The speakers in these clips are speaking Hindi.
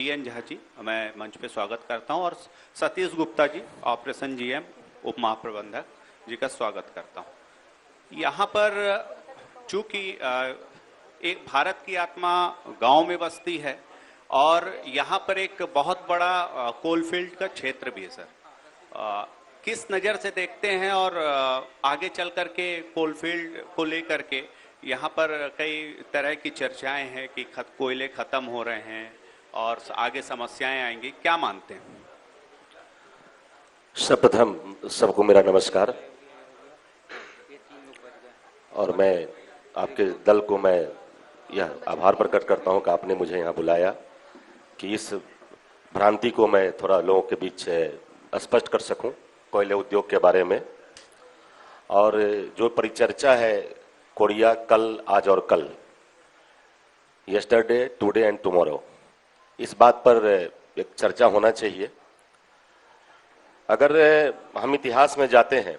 एन झा जी मैं मंच पे स्वागत करता हूं और सतीश गुप्ता जी ऑपरेशन जीएम उप महाप्रबंधक जी का स्वागत करता हूं। यहाँ पर चूंकि एक भारत की आत्मा गांव में बसती है और यहाँ पर एक बहुत बड़ा कोलफील्ड का क्षेत्र भी है सर। किस नज़र से देखते हैं और आगे चल करके कोलफील्ड को लेकर के यहाँ पर कई तरह की चर्चाएं हैं कि कोयले खत्म हो रहे हैं और आगे समस्याएं आएंगी, क्या मानते हैं? सर्वप्रथम सबको मेरा नमस्कार और मैं आपके दल को मैं यह आभार प्रकट करता हूं कि आपने मुझे यहां बुलाया कि इस भ्रांति को मैं थोड़ा लोगों के बीच स्पष्ट कर सकूं कोयले उद्योग के बारे में। और जो परिचर्चा है कोरिया कल, आज और कल, यस्टरडे, टुडे एंड टुमारो, इस बात पर एक चर्चा होना चाहिए। अगर हम इतिहास में जाते हैं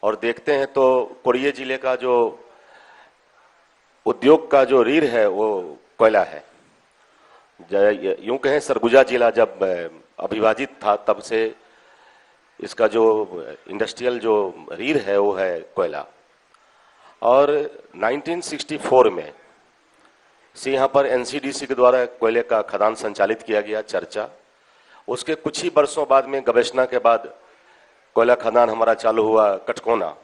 और देखते हैं तो कोरिया जिले का जो उद्योग का जो रीढ़ है वो कोयला है। यूं कहें सरगुजा जिला जब अविभाजित था तब से इसका जो इंडस्ट्रियल जो रीढ़ है वो है कोयला। और 1964 में से यहाँ पर एनसीडीसी के द्वारा कोयले का खदान संचालित किया गया चर्चा। उसके कुछ ही वर्षों बाद में गवेषणा के बाद कोयला खदान हमारा चालू हुआ कटकोना।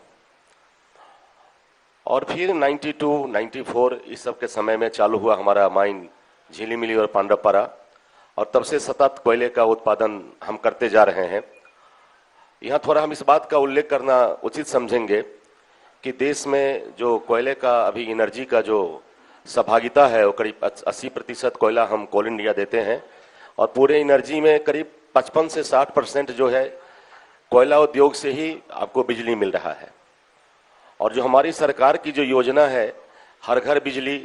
और फिर 92, 94 इस सब के समय में चालू हुआ हमारा माइन झिलीमिली और पांडवपारा। और तब से सतत कोयले का उत्पादन हम करते जा रहे हैं। यहाँ थोड़ा हम इस बात का उल्लेख करना उचित समझेंगे कि देश में जो कोयले का अभी एनर्जी का जो सहभागिता है वो करीब 80% कोयला हम कोल इंडिया देते हैं और पूरे एनर्जी में करीब 55 से 60% जो है कोयला उद्योग से ही आपको बिजली मिल रहा है। और जो हमारी सरकार की जो योजना है हर घर बिजली,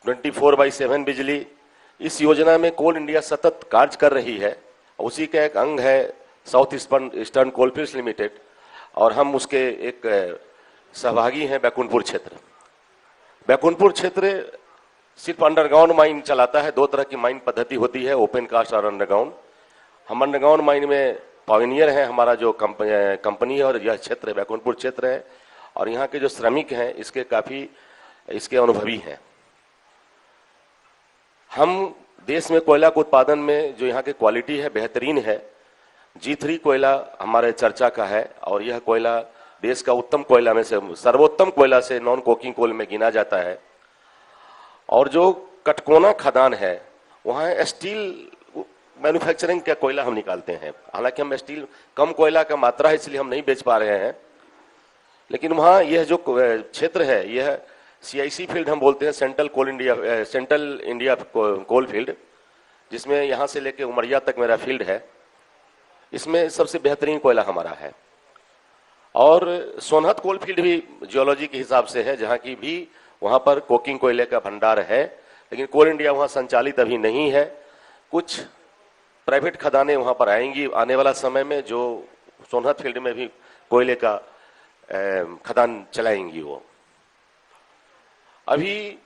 24/7 बिजली, इस योजना में कोल इंडिया सतत कार्य कर रही है। उसी का एक अंग है साउथ ईस्टर्न कोलफील्ड्स लिमिटेड और हम उसके एक सहभागी हैं बैकुंठपुर क्षेत्र। बैकुंठपुर क्षेत्र सिर्फ अंडरग्राउंड माइन चलाता है। दो तरह की माइन पद्धति होती है, ओपन कास्ट और अंडरग्राउंड। हम अंडरग्राउंड माइन में पायनियर हैं, हमारा जो कंपनी है और यह क्षेत्र बैकुंठपुर क्षेत्र है। और यहाँ के जो श्रमिक हैं इसके काफ़ी इसके अनुभवी हैं। हम देश में कोयला के उत्पादन में जो यहाँ की क्वालिटी है बेहतरीन है। G3 कोयला हमारे चर्चा का है और यह कोयला देश का उत्तम कोयला में से सर्वोत्तम कोयला से नॉन कोकिंग कोल में गिना जाता है। और जो कटकोना खदान है वहाँ स्टील मैन्युफैक्चरिंग का कोयला हम निकालते हैं। हालांकि हम स्टील कम कोयला का मात्रा है इसलिए हम नहीं बेच पा रहे हैं, लेकिन वहाँ यह जो क्षेत्र है यह CIC फील्ड हम बोलते हैं, सेंट्रल इंडिया कोल फील्ड, जिसमें यहाँ से लेके उमरिया तक मेरा फील्ड है। इसमें सबसे बेहतरीन कोयला हमारा है। और सोनहत कोल फील्ड भी जियोलॉजी के हिसाब से है जहाँ की भी वहाँ पर कोकिंग कोयले का भंडार है, लेकिन कोल इंडिया वहाँ संचालित अभी नहीं है। कुछ प्राइवेट खदानें वहाँ पर आएंगी आने वाला समय में जो सोनहत फील्ड में भी कोयले का खदान चलाएंगी। वो अभी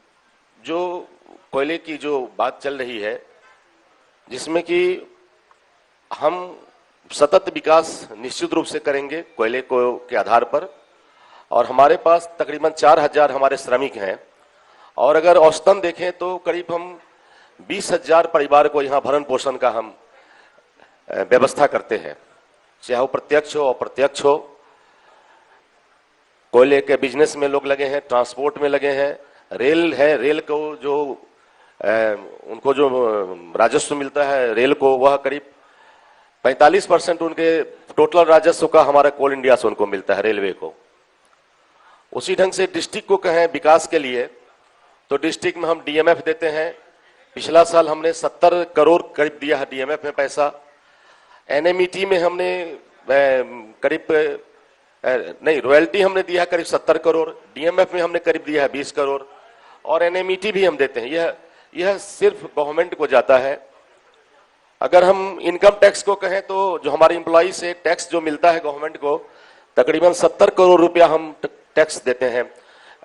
जो कोयले की जो बात चल रही है जिसमें कि हम सतत विकास निश्चित रूप से करेंगे कोयले को के आधार पर। और हमारे पास तकरीबन 4000 हमारे श्रमिक हैं और अगर औसतन देखें तो करीब हम 20,000 परिवार को यहाँ भरण पोषण का हम व्यवस्था करते हैं, चाहे वो प्रत्यक्ष हो अप्रत्यक्ष हो। कोयले के बिजनेस में लोग लगे हैं, ट्रांसपोर्ट में लगे हैं, रेल है, रेल को जो उनको जो राजस्व मिलता है रेल को वह करीब 45% उनके टोटल राजस्व का हमारा कोल इंडिया से उनको मिलता है रेलवे को। उसी ढंग से डिस्ट्रिक्ट को कहें विकास के लिए तो डिस्ट्रिक्ट में हम DMF देते हैं। पिछला साल हमने 70 करोड़ करीब दिया है DMF में पैसा। NMET में हमने करीब नहीं रॉयल्टी हमने दिया है करीब 70 करोड़, DMF में हमने करीब दिया है 20 करोड़ और NMET भी हम देते हैं। यह सिर्फ गवर्नमेंट को जाता है। अगर हम इनकम टैक्स को कहें तो जो हमारे एम्प्लॉई से टैक्स जो मिलता है गवर्नमेंट को तकरीबन 70 करोड़ रुपया हम टैक्स देते हैं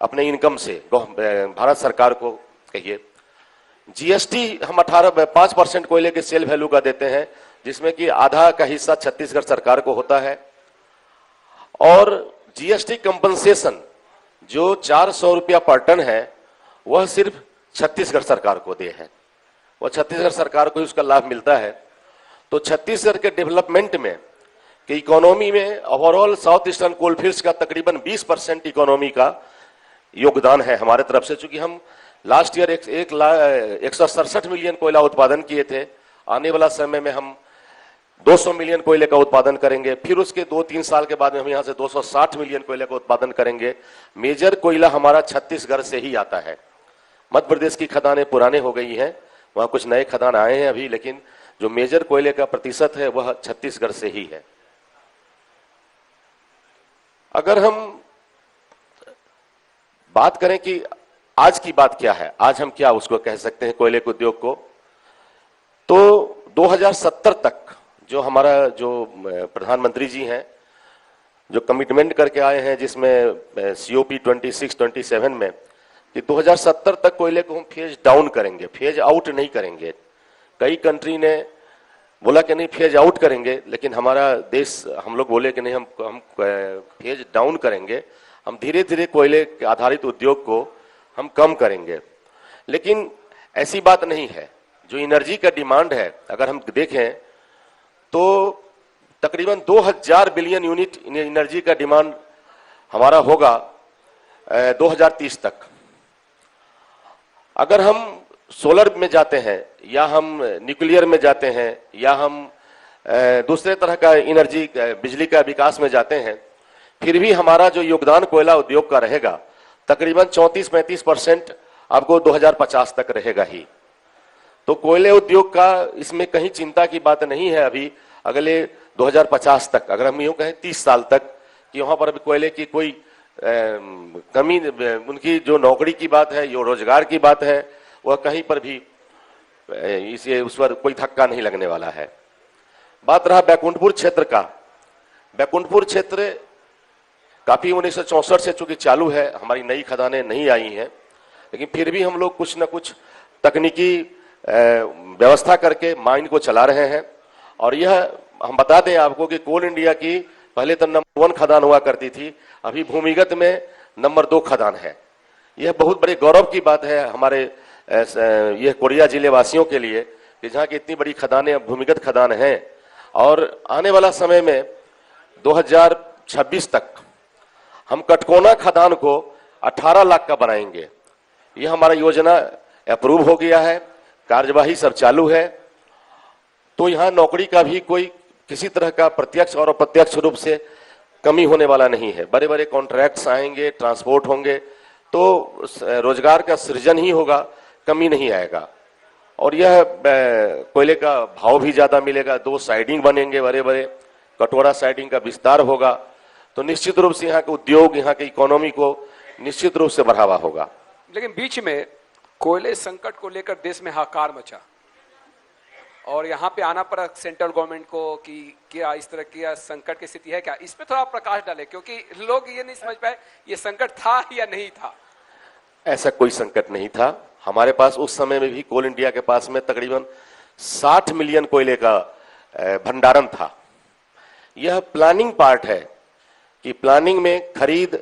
अपने इनकम से भारत सरकार को कहिए। जीएसटी हम 5% कोयले के सेल वैल्यू का देते हैं, जिसमें कि आधा का हिस्सा छत्तीसगढ़ सरकार को होता है। और जीएसटी कंपनसेशन जो 400 रुपया पर टन है, वह सिर्फ छत्तीसगढ़ सरकार को दे है, वह छत्तीसगढ़ सरकार को ही उसका लाभ मिलता है। तो छत्तीसगढ़ के डेवलपमेंट में, कि इकोनॉमी में ओवरऑल साउथ ईस्टर्न कोलफील्ड्स का तकरीबन 20% इकोनॉमी का योगदान है हमारे तरफ से। चूंकि हम लास्ट ईयर 167 मिलियन कोयला उत्पादन किए थे, आने वाला समय में हम 200 मिलियन कोयले का उत्पादन करेंगे, फिर उसके 2-3 साल के बाद में हम यहां से 260 मिलियन कोयले का उत्पादन करेंगे। मेजर कोयला हमारा छत्तीसगढ़ से ही आता है। मध्य प्रदेश की खदानें पुराने हो गई हैं, वहां कुछ नए खदान आए हैं अभी, लेकिन जो मेजर कोयले का प्रतिशत है वह छत्तीसगढ़ से ही है। अगर हम बात करें कि आज की बात क्या है, आज हम क्या उसको कह सकते हैं कोयले के उद्योग को, तो 2070 तक जो हमारा जो प्रधानमंत्री जी हैं जो कमिटमेंट करके आए हैं, जिसमें COP 26-27 में कि 2070 तक कोयले को हम फेज डाउन करेंगे, फेज आउट नहीं करेंगे। कई कंट्री ने बोला कि नहीं फेज आउट करेंगे, लेकिन हमारा देश, हम लोग बोले कि नहीं हम फेज डाउन करेंगे, हम धीरे धीरे कोयले के आधारित उद्योग को हम कम करेंगे। लेकिन ऐसी बात नहीं है। जो एनर्जी का डिमांड है, अगर हम देखें तो तकरीबन 2000 बिलियन यूनिट एनर्जी का डिमांड हमारा होगा 2030 तक। अगर हम सोलर में जाते हैं, या हम न्यूक्लियर में जाते हैं, या हम दूसरे तरह का एनर्जी बिजली का विकास में जाते हैं, फिर भी हमारा जो योगदान कोयला उद्योग का रहेगा तकरीबन 34-35% आपको 2050 तक रहेगा ही। तो कोयले उद्योग का इसमें कहीं चिंता की बात नहीं है। अभी अगले 2050 तक, अगर हम यूं कहें 30 साल तक, कि वहां पर अभी कोयले की कोई कमी, उनकी जो नौकरी की बात है, जो रोजगार की बात है, वह कहीं पर भी इसे उस पर कोई धक्का नहीं लगने वाला है। बात रहा बैकुंठपुर क्षेत्र का। बैकुंठपुर क्षेत्र काफी 1964 से चूंकि चालू है, हमारी नई खदानें नहीं आई हैं, लेकिन फिर भी हम लोग कुछ न कुछ तकनीकी व्यवस्था करके माइन को चला रहे हैं। और यह हम बता दें आपको कि कोल इंडिया की पहले तो नंबर 1 खदान हुआ करती थी, अभी भूमिगत में नंबर 2 खदान है। यह बहुत बड़े गौरव की बात है हमारे यह कोरिया जिले वासियों के लिए, कि जहाँ की इतनी बड़ी खदानें भूमिगत खदान हैं। और आने वाला समय में 2026 तक हम कटकोना खदान को 18 लाख का बनाएंगे। यह हमारा योजना अप्रूव हो गया है, कार्यवाही सब चालू है। तो यहाँ नौकरी का भी कोई किसी तरह का प्रत्यक्ष और अप्रत्यक्ष रूप से कमी होने वाला नहीं है। बड़े बड़े कॉन्ट्रैक्ट्स आएंगे, ट्रांसपोर्ट होंगे, तो रोजगार का सृजन ही होगा, कमी नहीं आएगा। और यह कोयले का भाव भी ज्यादा मिलेगा। 2 साइडिंग बनेंगे बड़े बड़े, कटोरा साइडिंग का विस्तार होगा, तो निश्चित रूप से यहाँ के उद्योग, यहाँ के इकोनॉमी को निश्चित रूप से बढ़ावा होगा। लेकिन बीच में कोयले संकट को लेकर देश में हाहाकार मचा, और यहाँ पे आना पड़ा सेंट्रल गवर्नमेंट को कि क्या इस तरह की संकट की स्थिति है क्या, इस पे थोड़ा प्रकाश डाले, क्योंकि लोग ये नहीं समझ पाए ये संकट था या नहीं था। ऐसा कोई संकट नहीं था। हमारे पास उस समय में भी कोल इंडिया के पास में तकरीबन 60 मिलियन कोयले का भंडारण था। यह प्लानिंग पार्ट है कि प्लानिंग में खरीद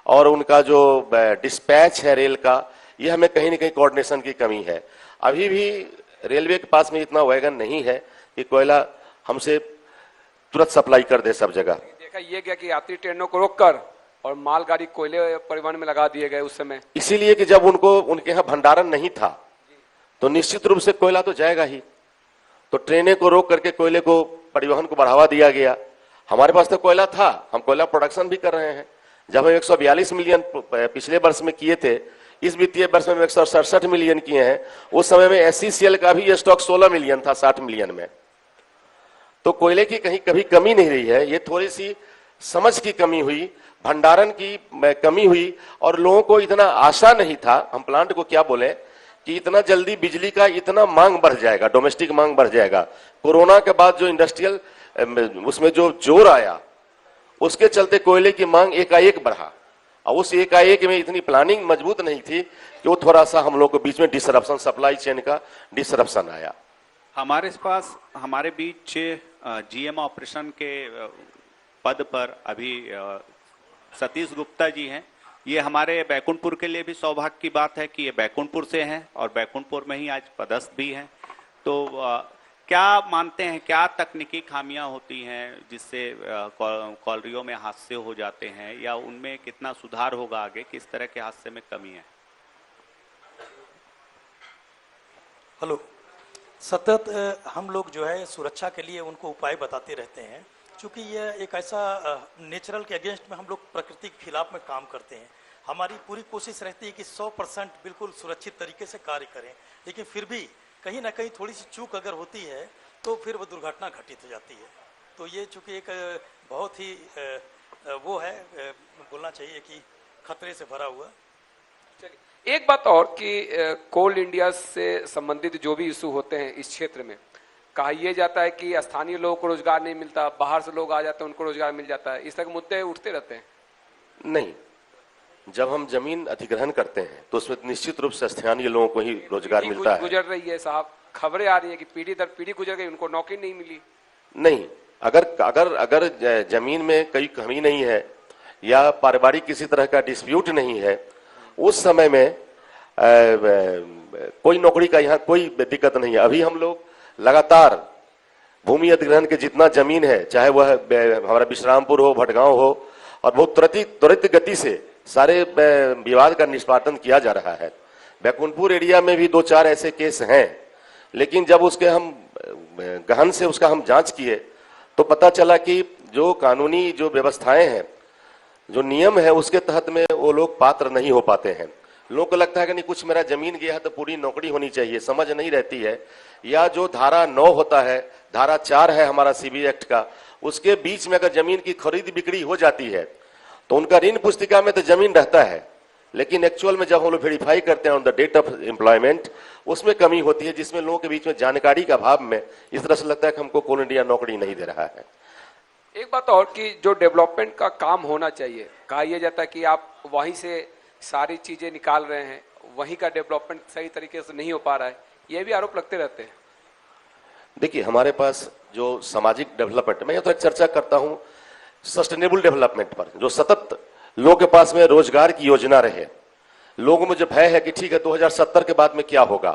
और उनका जो डिस्पैच है रेल का, यह हमें कहीं न कहीं कोऑर्डिनेशन की कमी है। अभी भी रेलवे के पास में इतना वैगन नहीं है कि कोयला हमसे तुरंत सप्लाई कर दे सब जगह। देखा ये गया कि यात्री ट्रेनों को रोककर और मालगाड़ी कोयले परिवहन में लगा दिए गए उस समय, इसीलिए कि जब उनको उनके यहाँ भंडारण नहीं था तो निश्चित रूप से कोयला तो जाएगा ही। तो ट्रेनें को रोक करके कोयले को परिवहन को बढ़ावा दिया गया। हमारे पास तो कोयला था, हम कोयला प्रोडक्शन भी कर रहे हैं। जब हम 142 मिलियन पिछले वर्ष में किए थे, इस वित्तीय वर्ष में 167 मिलियन किए हैं। उस समय में SCCL का भी स्टॉक 16 मिलियन था 60 मिलियन में। तो कोयले की कहीं कभी कमी नहीं रही है। ये थोड़ी सी समझ की कमी हुई, भंडारण की कमी हुई, और लोगों को इतना आशा नहीं था, हम प्लांट को क्या बोले कि इतना जल्दी बिजली का इतना मांग बढ़ जाएगा, डोमेस्टिक मांग बढ़ जाएगा। कोरोना के बाद जो इंडस्ट्रियल उसमें जो जोर आया, उसके चलते कोयले की मांग एकाएक बढ़ा, और उस एकाएक में इतनी प्लानिंग मजबूत नहीं थी कि वो थोड़ा सा हम लोग को बीच में डिसरप्शन, सप्लाई चेन का डिसरप्शन आया। हमारे बीच जीएम ऑपरेशन के पद पर अभी सतीश गुप्ता जी हैं। ये हमारे बैकुंठपुर के लिए भी सौभाग्य की बात है कि ये बैकुंठपुर से हैं और बैकुंठपुर में ही आज पदस्थ भी हैं। तो क्या मानते हैं, क्या तकनीकी खामियां होती हैं जिससे कॉलरियों में हादसे हो जाते हैं, या उनमें कितना सुधार होगा आगे, किस तरह के हादसे में कमी है? हेलो, सतत हम लोग जो है सुरक्षा के लिए उनको उपाय बताते रहते हैं, क्योंकि यह एक ऐसा नेचुरल के अगेंस्ट में हम लोग प्रकृति के खिलाफ में काम करते हैं। हमारी पूरी कोशिश रहती है कि 100% बिल्कुल सुरक्षित तरीके से कार्य करें, लेकिन फिर भी कहीं ना कहीं थोड़ी सी चूक अगर होती है तो फिर वो दुर्घटना घटित हो जाती है। तो ये चूंकि एक बहुत ही वो है, बोलना चाहिए कि खतरे से भरा हुआ। चलिए, एक बात और कि कोल इंडिया से संबंधित जो भी इशू होते हैं इस क्षेत्र में, कहा यह जाता है कि स्थानीय लोगों को रोजगार नहीं मिलता, बाहर से लोग आ जाते हैं उनको रोजगार मिल जाता है, इस तरह के मुद्दे उठते रहते हैं। नहीं, जब हम जमीन अधिग्रहण करते हैं तो उसमें निश्चित रूप से स्थानीय लोगों को ही रोजगार मिलता है। गुजर रही है साहब, खबरें आ रही है कि पीढ़ी दर पीढ़ी गुजर गई, उनको नौकरी नहीं मिली। नहीं, अगर अगर अगर जमीन में कोई कमी नहीं है या पारिवारिक किसी तरह का डिस्प्यूट नहीं है, उस समय में कोई नौकरी का यहाँ कोई दिक्कत नहीं है। अभी हम लोग लगातार भूमि अधिग्रहण के जितना जमीन है, चाहे वह हमारा विश्रामपुर हो, भटगांव हो, और बहुत त्वरित गति से सारे विवाद का निष्पादन किया जा रहा है। बैकुंठपुर एरिया में भी 2-4 ऐसे केस हैं, लेकिन जब उसके हम गहन से उसका हम जांच किए तो पता चला कि जो कानूनी जो व्यवस्थाएं हैं, जो नियम है, उसके तहत में वो लोग पात्र नहीं हो पाते हैं। लोगों को लगता है कि नहीं, कुछ मेरा जमीन गया है तो पूरी नौकरी होनी चाहिए, समझ नहीं रहती है। या जो धारा 9 होता है, धारा 4 है हमारा सीबी एक्ट का, उसके बीच में अगर जमीन की खरीद बिक्री हो जाती है तो उनका ऋण पुस्तिका में तो जमीन रहता है, लेकिन एक्चुअल में जब हम लोग वेरीफाई करते हैं on the date of employment, उसमें कमी होती है, जिसमें लोगों के बीच में जानकारी का अभाव में इस तरह से लगता है कि हमको कोल इंडिया नौकरी नहीं दे रहा है। एक बात और कि जो डेवलपमेंट का काम होना चाहिए, कहा यह जाता है कि आप वहीं से सारी चीजें निकाल रहे हैं, वहीं का डेवलपमेंट सही तरीके से नहीं हो पा रहा है, ये भी आरोप लगते रहते हैं। देखिए, हमारे पास जो सामाजिक डेवलपमेंट, मैं तो एक चर्चा करता हूं सस्टेनेबल डेवलपमेंट पर, जो सतत लोगों के पास में रोजगार की योजना रहे। लोगों में जो भय है कि ठीक है 2070 के बाद में क्या होगा,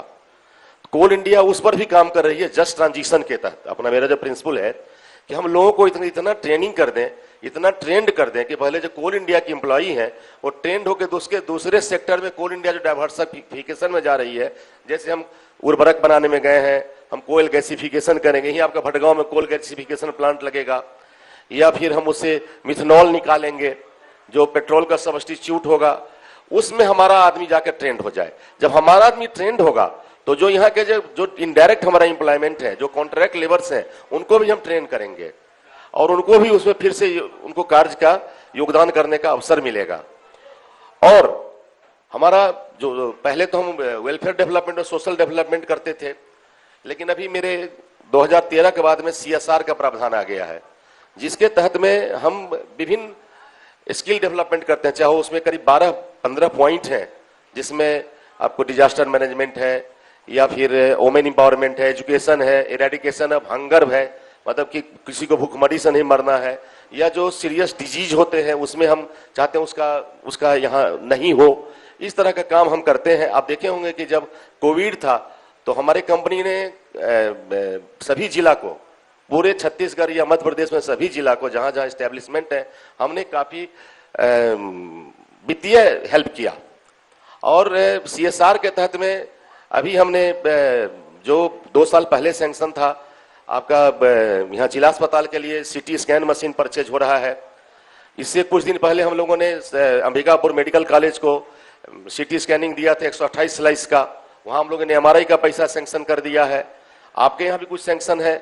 कोल इंडिया उस पर भी काम कर रही है। जस्ट ट्रांजिशन के तहत अपना मेरा जो प्रिंसिपल है कि हम लोगों को इतना ट्रेनिंग कर दें, इतना ट्रेंड कर दें कि पहले जो कोल इंडिया की एम्प्लॉई हैं वो ट्रेंड होकर उसके दूसरे सेक्टर में कोल इंडिया जो डाइवर्सिफिकेशन में जा रही है, जैसे हम उर्वरक बनाने में गए हैं, हम कोल गैसिफिकेशन करेंगे, यही आपका भटगांव में कोल गैसिफिकेशन प्लांट लगेगा, या फिर हम उससे मिथनॉल निकालेंगे जो पेट्रोल का सब्स्टिट्यूट होगा, उसमें हमारा आदमी जाकर ट्रेंड हो जाए। जब हमारा आदमी ट्रेंड होगा तो जो यहाँ के जो इनडायरेक्ट हमारा इंप्लॉयमेंट है, जो कॉन्ट्रैक्ट लेबर्स हैं, उनको भी हम ट्रेन करेंगे और उनको भी उसमें फिर से उनको कार्य का योगदान करने का अवसर मिलेगा। और हमारा जो पहले तो हम वेलफेयर डेवलपमेंट और सोशल डेवलपमेंट करते थे, लेकिन अभी मेरे 2013 के बाद में CSR का प्रावधान आ गया है, जिसके तहत में हम विभिन्न स्किल डेवलपमेंट करते हैं। चाहे उसमें करीब 12-15 पॉइंट हैं, जिसमें आपको डिजास्टर मैनेजमेंट है, या फिर वोमेन इंपावरमेंट है, एजुकेशन है, इरेडिकेशन ऑफ हंगर है, मतलब कि किसी को भूखमरी से नहीं मरना है, या जो सीरियस डिजीज होते हैं उसमें हम चाहते हैं उसका यहाँ नहीं हो। इस तरह का काम हम करते हैं। आप देखे होंगे कि जब कोविड था तो हमारे कंपनी ने सभी जिला को, पूरे छत्तीसगढ़ या मध्य प्रदेश में सभी जिला को जहां जहां एस्टेब्लिशमेंट है, हमने काफी वित्तीय हेल्प किया। और CSR के तहत में अभी हमने जो 2 साल पहले सैंक्शन था आपका यहाँ जिला अस्पताल के लिए CT स्कैन मशीन परचेज हो रहा है। इससे कुछ दिन पहले हम लोगों ने अंबिकापुर मेडिकल कॉलेज को CT स्कैनिंग दिया था 128 स्लाइस का, वहां हम लोगों ने MRI का पैसा सैंक्शन कर दिया है। आपके यहाँ भी कुछ सैंक्शन है,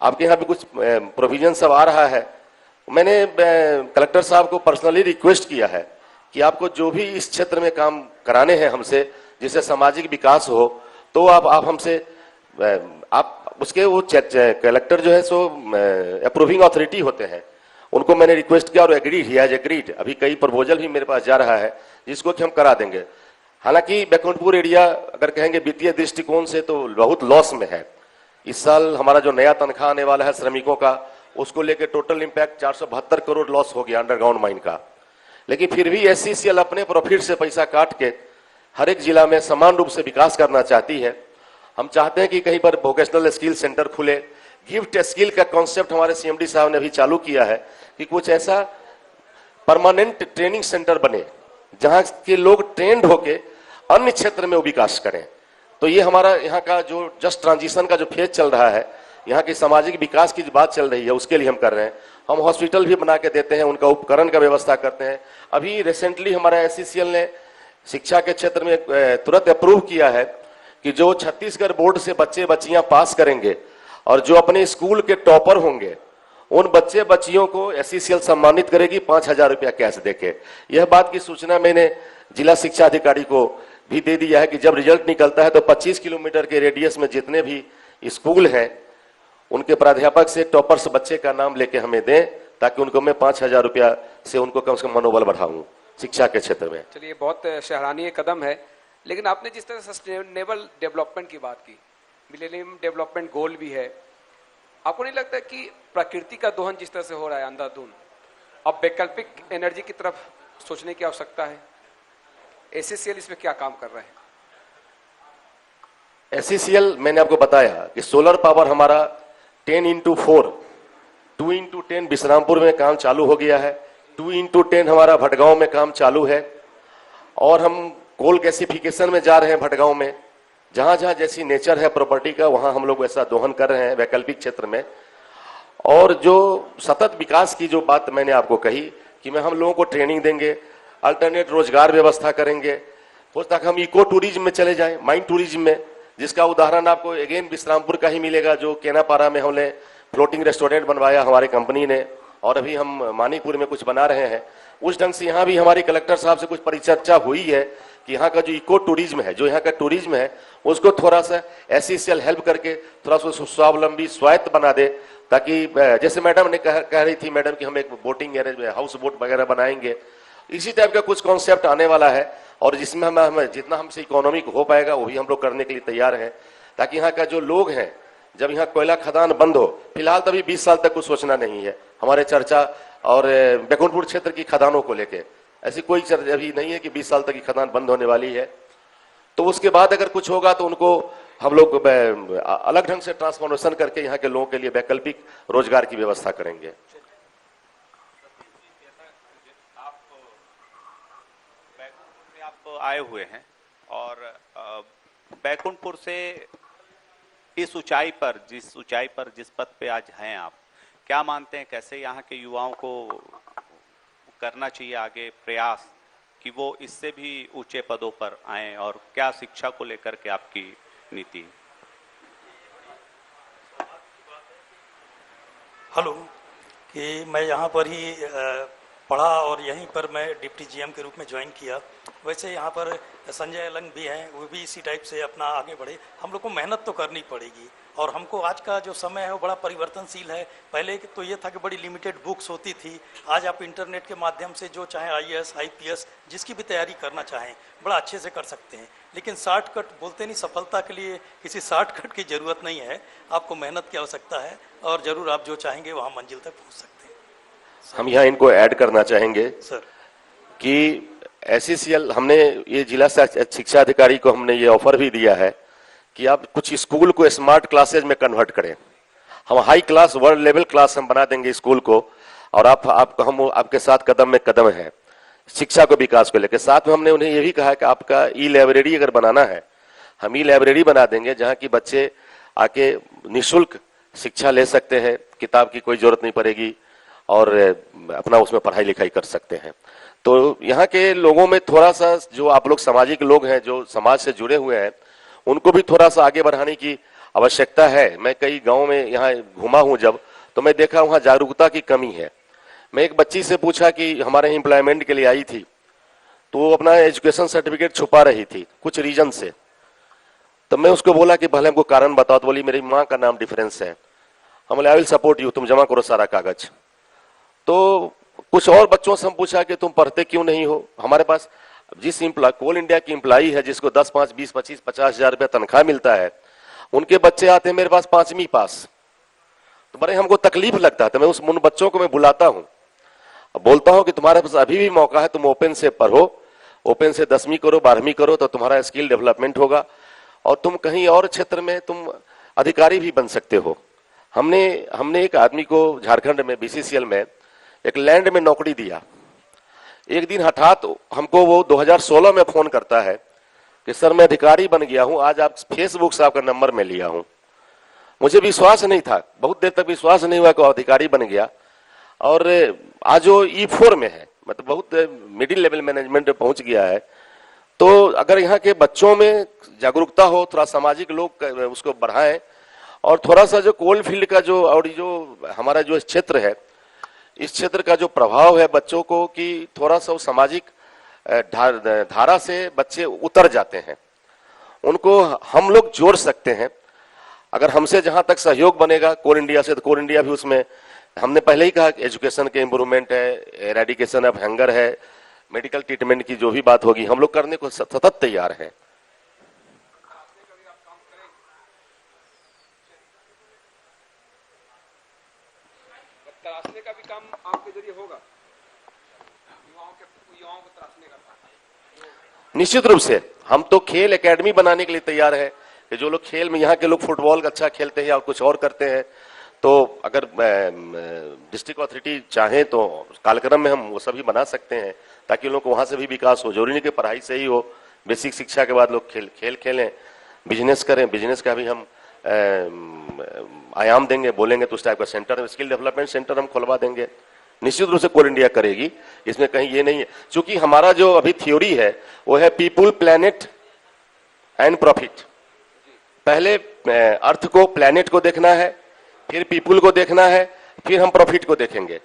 आपके यहाँ भी कुछ प्रोविजन सब आ रहा है। मैंने कलेक्टर साहब को पर्सनली रिक्वेस्ट किया है कि आपको जो भी इस क्षेत्र में काम कराने हैं हमसे, जिससे सामाजिक विकास हो, तो आप हमसे आप उसके वो कलेक्टर जो है सो अप्रूविंग अथॉरिटी होते हैं, उनको मैंने रिक्वेस्ट किया और एग्रीड, ही हैज एग्रीड। अभी कई प्रपोजल भी मेरे पास जा रहा है जिसको कि हम करा देंगे। हालांकि बैकुंठपुर एरिया अगर कहेंगे वित्तीय दृष्टिकोण से तो बहुत लॉस में है। इस साल हमारा जो नया तनख्वाह आने वाला है श्रमिकों का, उसको लेकर टोटल इंपैक्ट 472 करोड़ लॉस हो गया अंडरग्राउंड माइन का। लेकिन फिर भी एससीसीएल अपने प्रॉफिट से पैसा काट के हर एक जिला में समान रूप से विकास करना चाहती है। हम चाहते हैं कि कहीं पर वोकेशनल स्किल सेंटर खुले। गिफ्ट स्किल का कॉन्सेप्ट हमारे सीएमडी साहब ने अभी चालू किया है कि कुछ ऐसा परमानेंट ट्रेनिंग सेंटर बने जहां के लोग ट्रेंड होके अन्य क्षेत्र में वो विकास करें। तो ये हमारा यहाँ का जो जस्ट ट्रांजिशन का जो फेज चल रहा है, यहाँ की सामाजिक विकास की बात चल रही है, उसके लिए हम कर रहे हैं। हम हॉस्पिटल भी बना के देते हैं, उनका उपकरण का व्यवस्था करते हैं। अभी रिसेंटली हमारा एससीसीएल ने शिक्षा के क्षेत्र में तुरंत अप्रूव किया है कि जो छत्तीसगढ़ बोर्ड से बच्चे बच्चियां पास करेंगे और जो अपने स्कूल के टॉपर होंगे, उन बच्चे बच्चियों को एससीसीएल सम्मानित करेगी 5,000 रुपया कैश देके। यह बात की सूचना मैंने जिला शिक्षा अधिकारी को भी दे दिया है कि जब रिजल्ट निकलता है तो 25 किलोमीटर के रेडियस में जितने भी स्कूल हैं, उनके प्राध्यापक से टॉपर्स बच्चे का नाम लेके हमें दें, ताकि उनको मैं 5,000 रुपया से उनको कम से कम मनोबल बढ़ाऊं शिक्षा के क्षेत्र में। चलिए, बहुत सराहनीय कदम है। लेकिन आपने जिस तरह सस्टेनेबल डेवलपमेंट की बात की, मिलेनियम डेवलपमेंट गोल भी है, आपको नहीं लगता कि प्रकृति का दोहन जिस तरह से हो रहा है अंधाधुंध, अब वैकल्पिक एनर्जी की तरफ सोचने की आवश्यकता है? एससीसीएल इसमें क्या काम कर रहे हैं? एससीसीएल मैंने आपको बताया कि सोलर पावर हमारा 10x4 2x10 विश्रामपुर में काम चालू हो गया है। 2x10 हमारा भटगांव में काम चालू है। और हम कोल गैसिफिकेशन में जा रहे हैं भटगांव में। जहां जहां जैसी नेचर है प्रॉपर्टी का, वहां हम लोग वैसा दोहन कर रहे हैं वैकल्पिक क्षेत्र में। और जो सतत विकास की जो बात मैंने आपको कही कि मैं हम लोगों को ट्रेनिंग देंगे, अल्टरनेट रोजगार व्यवस्था करेंगे, हो तक हम इको टूरिज्म में चले जाएं, माइन टूरिज्म में, जिसका उदाहरण आपको अगेन विश्रामपुर का ही मिलेगा, जो केनापारा में हमने फ्लोटिंग रेस्टोरेंट बनवाया हमारी कंपनी ने, और अभी हम मानीपुर में कुछ बना रहे हैं। उस ढंग से यहाँ भी हमारी कलेक्टर साहब से कुछ परिचर्चा हुई है कि यहाँ का जो इको टूरिज्म है, जो यहाँ का टूरिज्म है, उसको थोड़ा सा एससीसीएल हेल्प करके थोड़ा सा स्वावलंबी स्वायत्त बना दे, ताकि जैसे मैडम ने कह रही थी मैडम कि हम एक बोटिंग हाउस बोट वगैरह बनाएंगे, इसी टाइप का कुछ कॉन्सेप्ट आने वाला है। और जिसमें हम जितना हमसे इकोनॉमिक हो पाएगा वो भी हम लोग करने के लिए तैयार हैं, ताकि यहाँ का जो लोग हैं, जब यहाँ कोयला खदान बंद हो, फिलहाल तो अभी 20 साल तक कुछ सोचना नहीं है हमारे चर्चा, और बैकुंठपुर क्षेत्र की खदानों को लेके ऐसी कोई चर्चा अभी नहीं है कि 20 साल तक की खदान बंद होने वाली है। तो उसके बाद अगर कुछ होगा तो उनको हम लोग अलग ढंग से ट्रांसफॉर्मेशन करके यहाँ के लोगों के लिए वैकल्पिक रोजगार की व्यवस्था करेंगे। आप आए हुए हैं और बैकुंठपुर से इस ऊंचाई पर, जिस पद पे आज हैं आप, क्या मानते हैं कैसे यहाँ के युवाओं को करना चाहिए आगे प्रयास कि वो इससे भी ऊंचे पदों पर आएं, और क्या शिक्षा को लेकर के आपकी नीति है? हेलो, कि मैं यहाँ पर ही पढ़ा और यहीं पर मैं डिप्टी जीएम के रूप में ज्वाइन किया। वैसे यहाँ पर संजय अलंग भी हैं, वो भी इसी टाइप से अपना आगे बढ़े। हम लोग को मेहनत तो करनी पड़ेगी, और हमको आज का जो समय है वो बड़ा परिवर्तनशील है। पहले तो ये था कि बड़ी लिमिटेड बुक्स होती थी, आज आप इंटरनेट के माध्यम से जो चाहे आईएएस आईपीएस जिसकी भी तैयारी करना चाहें बड़ा अच्छे से कर सकते हैं। लेकिन शॉर्टकट बोलते नहीं, सफलता के लिए किसी शॉर्टकट की ज़रूरत नहीं है, आपको मेहनत की आवश्यकता है, और ज़रूर आप जो चाहेंगे वहाँ मंजिल तक पहुँच सकते हैं। हम यहाँ इनको ऐड करना चाहेंगे सर कि एससीसीएल, हमने ये जिला शिक्षा अधिकारी को हमने ये ऑफर भी दिया है कि आप कुछ स्कूल को स्मार्ट क्लासेज में कन्वर्ट करें। हम high class world level class हम बना देंगे स्कूल को, और हम आपके साथ कदम में कदम है शिक्षा को विकास को लेकर। साथ में हमने उन्हें ये भी कहा कि आपका ई लाइब्रेरी अगर बनाना है, हम ई लाइब्रेरी बना देंगे जहाँ की बच्चे आके निःशुल्क शिक्षा ले सकते हैं, किताब की कोई जरूरत नहीं पड़ेगी, और अपना उसमें पढ़ाई लिखाई कर सकते हैं। तो यहाँ के लोगों में थोड़ा सा, जो आप लोग सामाजिक लोग हैं, जो समाज से जुड़े हुए हैं, उनको भी थोड़ा सा आगे बढ़ाने की आवश्यकता है। मैं कई गांव में यहाँ घूमा हूँ जब, तो मैं देखा वहाँ जागरूकता की कमी है। मैं एक बच्ची से पूछा कि हमारे एम्प्लॉयमेंट के लिए आई थी, तो वो अपना एजुकेशन सर्टिफिकेट छुपा रही थी कुछ रीजन से। तो मैं उसको बोला कि भले हमको कारण बताओ, तो बोली मेरी माँ का नाम डिफरेंस है। हम बोले आई विल सपोर्ट यू, तुम जमा करो सारा कागज। तो कुछ और बच्चों से हम पूछा कि तुम पढ़ते क्यों नहीं हो, हमारे पास जिस कोल इंडिया की एम्प्लॉई है जिसको 10, 5, 20, 25, 50,000 रुपया तनख्वाह मिलता है, उनके बच्चे आते हैं मेरे पास 5वीं पास, तो बड़े हमको तकलीफ लगता है। तो मैं उन बच्चों को मैं बुलाता हूं, बोलता हूं कि तुम्हारे पास अभी भी मौका है, तुम ओपन से पढ़ो, ओपन से 10वीं करो, 12वीं करो, तो तुम्हारा स्किल डेवलपमेंट होगा और तुम कहीं और क्षेत्र में तुम अधिकारी भी बन सकते हो। हमने एक आदमी को झारखंड में बीसीसीएल में एक लैंड में नौकरी दिया। एक दिन हठात हमको वो 2016 में फोन करता है कि सर मैं अधिकारी बन गया हूं, आज आप फेसबुक से आपका नंबर मैं लिया हूं। मुझे विश्वास नहीं था, बहुत देर तक विश्वास नहीं हुआ कि अधिकारी बन गया, और आज वो E4 में है, मतलब बहुत मिडिल लेवल मैनेजमेंट में पहुंच गया है। तो अगर यहाँ के बच्चों में जागरूकता हो, थोड़ा सामाजिक लोग उसको बढ़ाएं, और थोड़ा सा जो कोल फील्ड का जो और जो हमारा जो क्षेत्र है, इस क्षेत्र का जो प्रभाव है बच्चों को, कि थोड़ा सा सामाजिक धारा से बच्चे उतर जाते हैं, उनको हम लोग जोड़ सकते हैं। अगर हमसे जहां तक सहयोग बनेगा कोल इंडिया से, तो कोल इंडिया भी उसमें, हमने पहले ही कहा कि एजुकेशन के इम्प्रूवमेंट है, एरेडिकेशन ऑफ हंगर है, मेडिकल ट्रीटमेंट की जो भी बात होगी हम लोग करने को सतत तैयार हैं। तराशने का भी काम आपके जरिए होगा, युवाओं को तराशने का काम। निश्चित रूप से हम तो खेल एकेडमी बनाने के लिए तैयार है कि जो लोग खेल में, यहाँ के लोग फुटबॉल अच्छा खेलते हैं या कुछ और करते हैं, तो अगर डिस्ट्रिक्ट अथॉरिटी चाहे तो कार्यक्रम में हम वो सभी बना सकते हैं, ताकि लोगों को वहां से भी विकास हो। जरूरी नहीं कि पढ़ाई से ही हो, बेसिक शिक्षा के बाद लोग खेल खेलें, बिजनेस करें। बिजनेस का भी हम आयाम देंगे, बोलेंगे तो उस टाइप का सेंटर, स्किल डेवलपमेंट सेंटर हम खुलवा देंगे। निश्चित रूप से कोल इंडिया करेगी, इसमें कहीं ये नहीं है। क्योंकि हमारा जो अभी थ्योरी है वो है पीपुल, प्लेनेट एंड प्रॉफिट। पहले अर्थ को, प्लेनेट को देखना है, फिर पीपुल को देखना है, फिर हम प्रॉफिट को देखेंगे।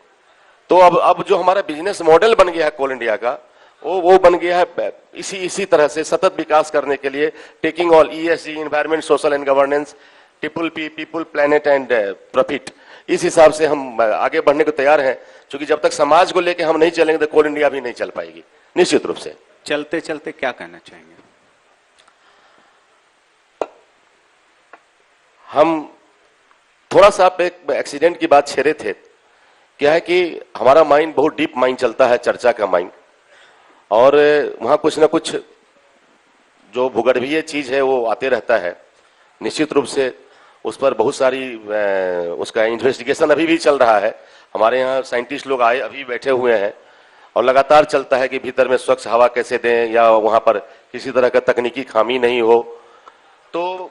तो अब जो हमारा बिजनेस मॉडल बन गया है कोल इंडिया का, वो बन गया है इसी तरह से सतत विकास करने के लिए, taking all ESG, environment, social and governance, triple P, people, planet and profit. इस हिसाब से हम आगे बढ़ने को तैयार हैं, क्योंकि जब तक समाज को लेकर हम नहीं चलेंगे तो कोल इंडिया भी नहीं चल पाएगी। निश्चित रूप से चलते चलते क्या कहना चाहेंगे? हम थोड़ा सा आप एक एक्सीडेंट की बात छेड़े थे। क्या है कि हमारा माइंड बहुत डीप माइंड चलता है, चर्चा का माइंड, और वहां कुछ ना कुछ जो भूगर्भीय चीज है वो आते रहता है। निश्चित रूप से उस पर बहुत सारी उसका इन्वेस्टिगेशन अभी भी चल रहा है। हमारे यहाँ साइंटिस्ट लोग आए, अभी बैठे हुए हैं, और लगातार चलता है कि भीतर में स्वच्छ हवा कैसे दें, या वहां पर किसी तरह का तकनीकी खामी नहीं हो। तो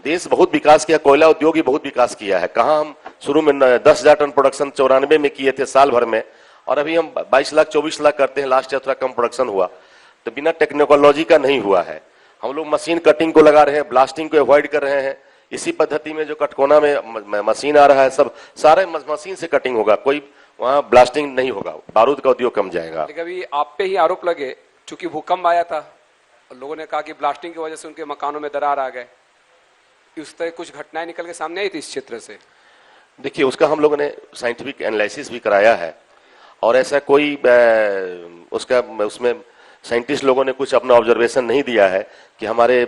देश बहुत विकास किया, कोयला उद्योग भी बहुत विकास किया है। कहाँ हम शुरू में 10,000 टन प्रोडक्शन 94 में किए थे साल भर में, और अभी हम 22 लाख 24 लाख करते हैं। लास्ट ईयर थोड़ा कम प्रोडक्शन हुआ, तो बिना टेक्नोलॉजी का नहीं हुआ है। हम लोग मशीन कटिंग को लगा रहे हैं, ब्लास्टिंग को अवॉइड कर रहे हैं। इसी पद्धति में जो कटकोना में मशीन आ रहा है, सब सारे मशीन से कटिंग होगा, कोई वहाँ ब्लास्टिंग नहीं होगा, बारूद का उद्योग कम जाएगा। लेकिन अभी आप पे ही आरोप लगे, चूंकि भूकंप आया था और लोगों ने कहा कि ब्लास्टिंग की वजह से उनके मकानों में दरार आ गए, उस तरह कुछ घटनाएं निकल के सामने आई थी इस क्षेत्र से। देखिए, उसका हम लोगों ने साइंटिफिक एनालिसिस भी कराया है, और ऐसा कोई उसमें साइंटिस्ट लोगों ने कुछ अपना ऑब्जर्वेशन नहीं दिया है कि हमारे,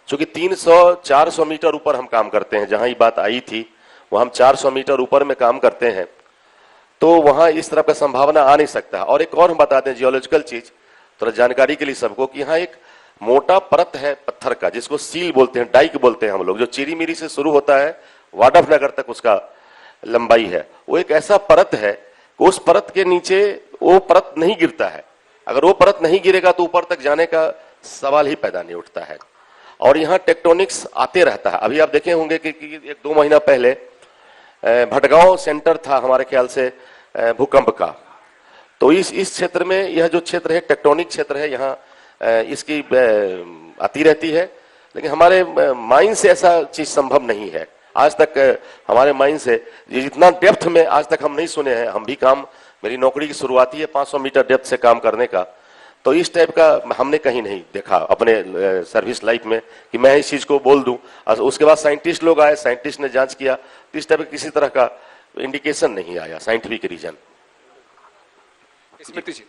चूंकि 300-400 मीटर ऊपर हम काम करते हैं, जहां ये बात आई थी वह हम 400 मीटर ऊपर में काम करते हैं, तो वहां इस तरह का संभावना आ नहीं सकता। और एक और हम बता दें जियोलॉजिकल चीज, थोड़ा जानकारी के लिए सबको, कि यहाँ एक मोटा परत है पत्थर का, जिसको सील बोलते हैं, डाइक बोलते हैं हम लोग, जो चिरीमिरी से शुरू होता है, वाडफनगर तक उसका लंबाई है। वो एक ऐसा परत है, उस परत के नीचे वो परत नहीं गिरता है। अगर वो परत नहीं गिरेगा तो ऊपर तक जाने का सवाल ही पैदा नहीं उठता है। और यहाँ टेक्टोनिक्स आते रहता है। अभी आप देखे होंगे कि 1-2 महीना पहले भटगांव सेंटर था हमारे ख्याल से भूकंप का। तो इस क्षेत्र में, यह जो क्षेत्र है टेक्टोनिक क्षेत्र है, यहाँ इसकी आती रहती है। लेकिन हमारे माइंड से ऐसा चीज संभव नहीं है आज तक। हमारे माइंड से जितना डेप्थ में आज तक हम नहीं सुने हैं। हम भी काम, मेरी नौकरी की शुरुआती है 500 मीटर डेप्थ से काम करने का, तो इस टाइप का हमने कहीं नहीं देखा अपने सर्विस लाइफ में कि मैं इस चीज को बोल दूं। उसके बाद साइंटिस्ट लोग आए, साइंटिस्ट ने जांच किया, तो इस टाइप का किसी तरह का इंडिकेशन नहीं आया, साइंटिफिक रीजन। स्मृति जी।